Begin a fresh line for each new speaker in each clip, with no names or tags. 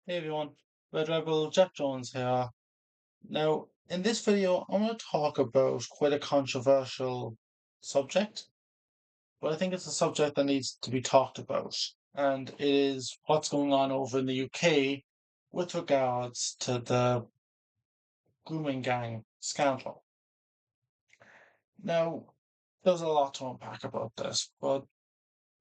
Hey everyone, Red Rebel Jack Jones here. Now, in this video, I'm going to talk about quite a controversial subject, but I think it's a subject that needs to be talked about, and it is what's going on over in the UK with regards to the grooming gang scandal. Now, there's a lot to unpack about this, but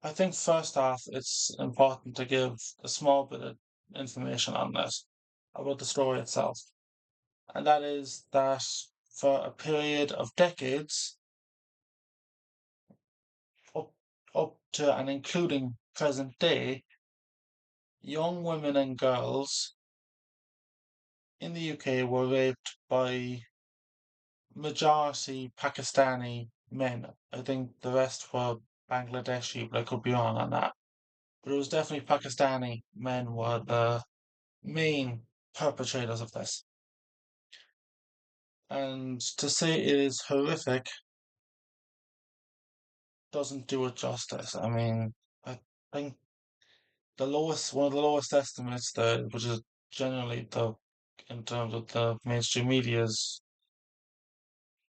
I think first off, it's important to give a small bit of information on this about the story itself. And that is that for a period of decades, up, up to and including present day, young women and girls in the UK were raped by majority Pakistani men. I think the rest were Bangladeshi, but I could be wrong on that. But it was definitely Pakistani men were the main perpetrators of this. And to say it is horrific doesn't do it justice. I mean, I think one of the lowest estimates that, which is generally in terms of the mainstream media's,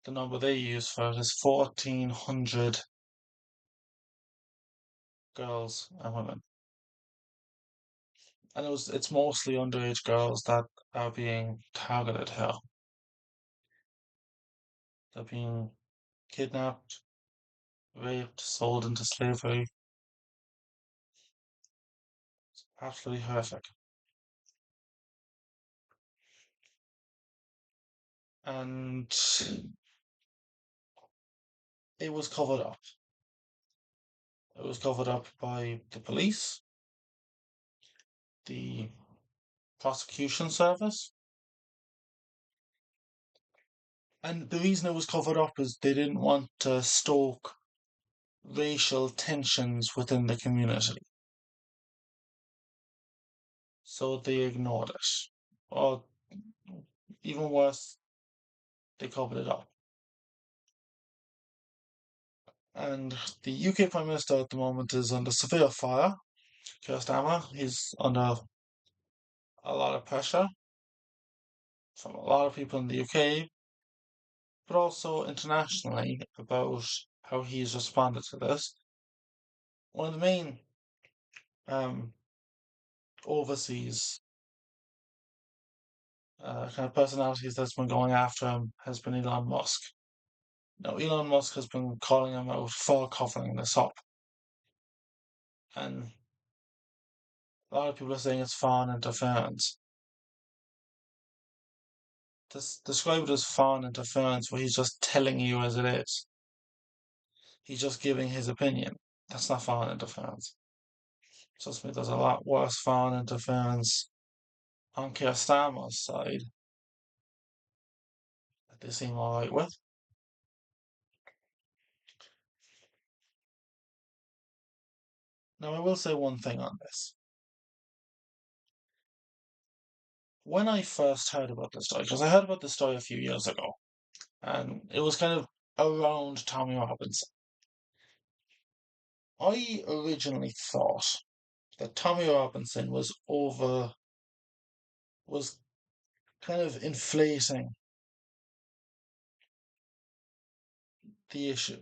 the number they use for it is 1,400 girls and women. And it's mostly underage girls that are being targeted here. They're being kidnapped, raped, sold into slavery. Absolutely horrific. And it was covered up. It was covered up by the police, the prosecution service. And the reason it was covered up is they didn't want to stoke racial tensions within the community. So they ignored it. Or even worse, they covered it up. And the UK Prime Minister at the moment is under severe fire. Keir Starmer, he's under a lot of pressure from a lot of people in the UK, but also internationally about how he's responded to this. One of the main um, overseas kind of personalities that's been going after him has been Elon Musk. Now, Elon Musk has been calling him out for covering this up, and a lot of people are saying it's foreign interference. Describe it as foreign interference where he's just telling you as it is. He's just giving his opinion. That's not foreign interference. Trust me, there's a lot worse foreign interference on Keir Starmer's side that they seem alright with. Now, I will say one thing on this. When I first heard about this story, because I heard about this story a few years ago, and it was kind of around Tommy Robinson. I originally thought that Tommy Robinson was kind of inflating the issue.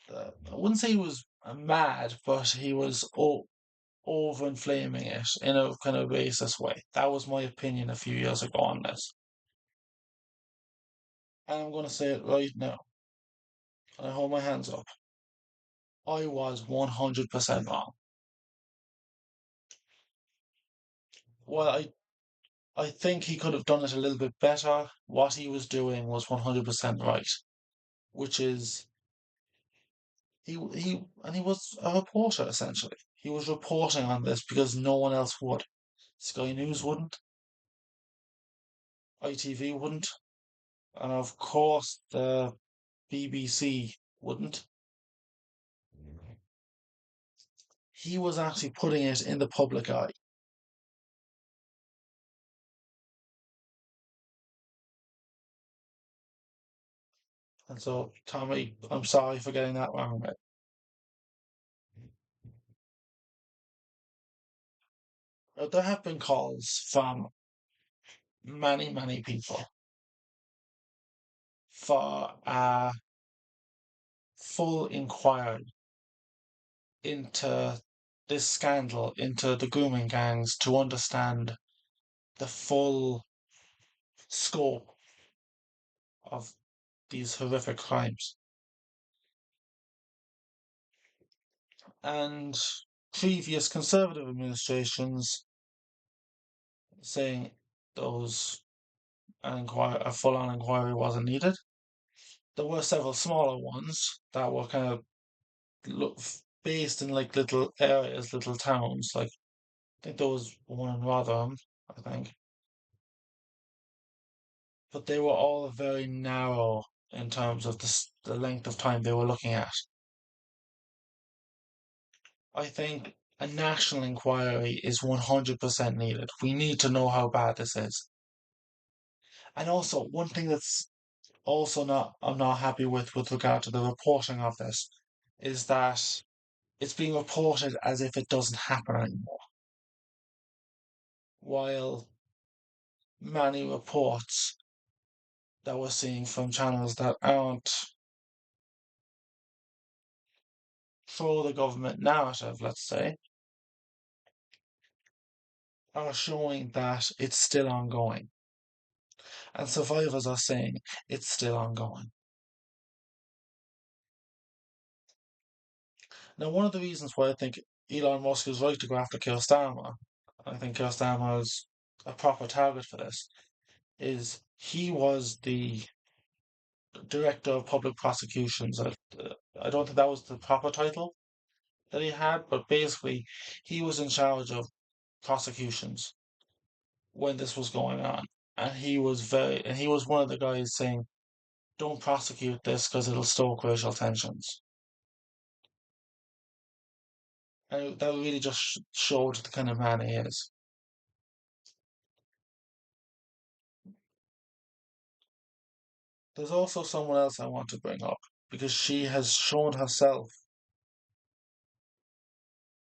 I wouldn't say he was mad, but he was over inflaming it in a kind of racist way. That was my opinion a few years ago on this. And I'm going to say it right now. And I hold my hands up. I was 100% wrong. Well, I think he could have done it a little bit better. What he was doing was 100% right, which is he was a reporter essentially. He was reporting on this because no one else would. Sky News wouldn't, ITV wouldn't, and of course the BBC wouldn't. He was actually putting it in the public eye. And so, Tommy, I'm sorry for getting that wrong, mate. There have been calls from many, many people for a full inquiry into this scandal, into the grooming gangs, to understand the full scope of these horrific crimes. And previous Conservative administrations saying those a full-on inquiry wasn't needed. There were several smaller ones that were kind of look, based in like little areas, little towns. Like I think there was one in Rotherham, I think, but they were all very narrow in terms of the length of time they were looking at. I think a national inquiry is 100% needed. We need to know how bad this is. And also, one thing that's also not I'm not happy with regard to the reporting of this is that it's being reported as if it doesn't happen anymore. While many reports that we're seeing from channels that aren't pro the government narrative, let's say, are showing that it's still ongoing. And survivors are saying it's still ongoing. Now, one of the reasons why I think Elon Musk is right to go after Keir Starmer, I think Keir Starmer is a proper target for this, is he was the director of public prosecutions. I don't think that was the proper title that he had, but basically, he was in charge of prosecutions when this was going on, and he was one of the guys saying, "Don't prosecute this because it'll stoke racial tensions." And that really just showed the kind of man he is. There's also someone else I want to bring up because she has shown herself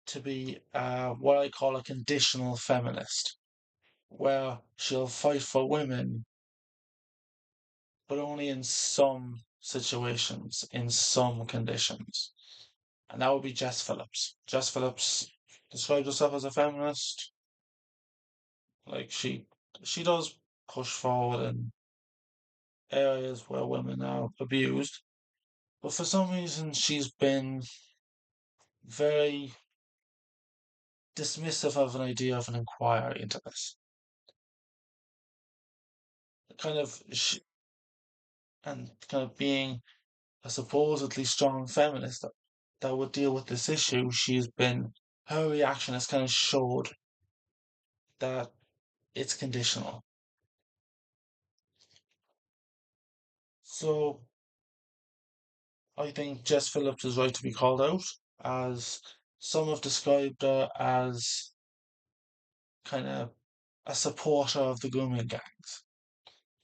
to be what I call a conditional feminist, where she'll fight for women, but only in some situations, in some conditions. And that would be Jess Phillips. Jess Phillips described herself as a feminist. Like she does push forward in areas where women are abused, but for some reason she's been very dismissive of an idea of an inquiry into this. Kind of, and kind of being a supposedly strong feminist that would deal with this issue, her reaction has kind of showed that it's conditional. So I think Jess Phillips is right to be called out, as some have described her as kind of a supporter of the grooming gangs,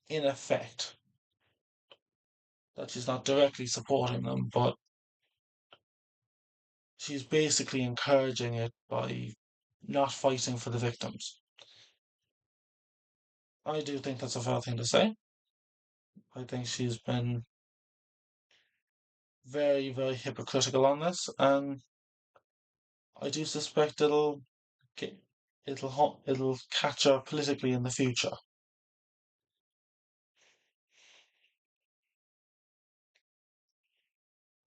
in effect. That she's not directly supporting them, but she's basically encouraging it by not fighting for the victims. I do think that's a fair thing to say. I think she's been very, very hypocritical on this, and I do suspect get, it'll catch her politically in the future.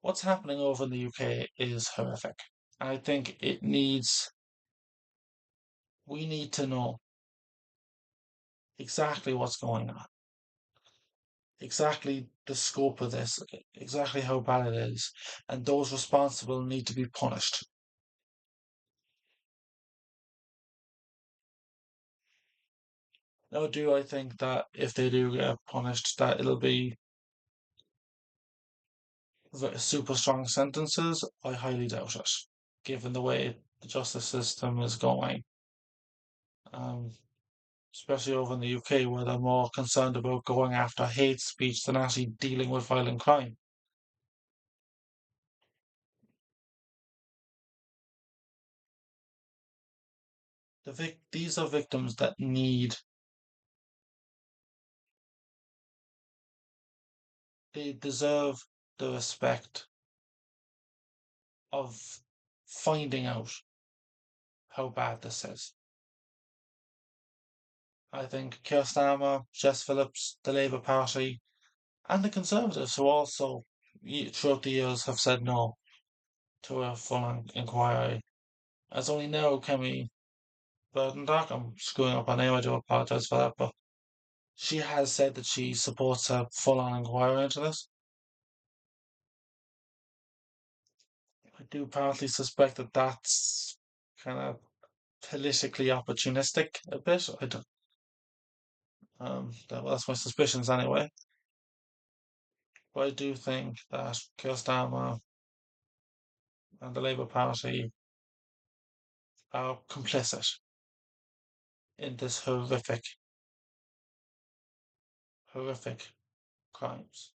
What's happening over in the UK is horrific. I think we need to know exactly what's going on, exactly the scope of this, exactly how bad it is, and those responsible need to be punished. Now, do I think that if they do get punished, that it'll be super strong sentences? I highly doubt it, given the way the justice system is going. Um, Especially over in the UK, where they're more concerned about going after hate speech than actually dealing with violent crime. these are victims that they deserve the respect of finding out how bad this is. I think Keir Starmer, Jess Phillips, the Labour Party, and the Conservatives, who also throughout the years have said no to a full inquiry. As only now can we Burdendock, I'm screwing up her name, I do apologise for that, but she has said that she supports a full on inquiry into this. I do partly suspect that that's kind of politically opportunistic a bit. I don't, that's my suspicions anyway. But I do think that Keir Starmer and the Labour Party are complicit in this horrific crimes.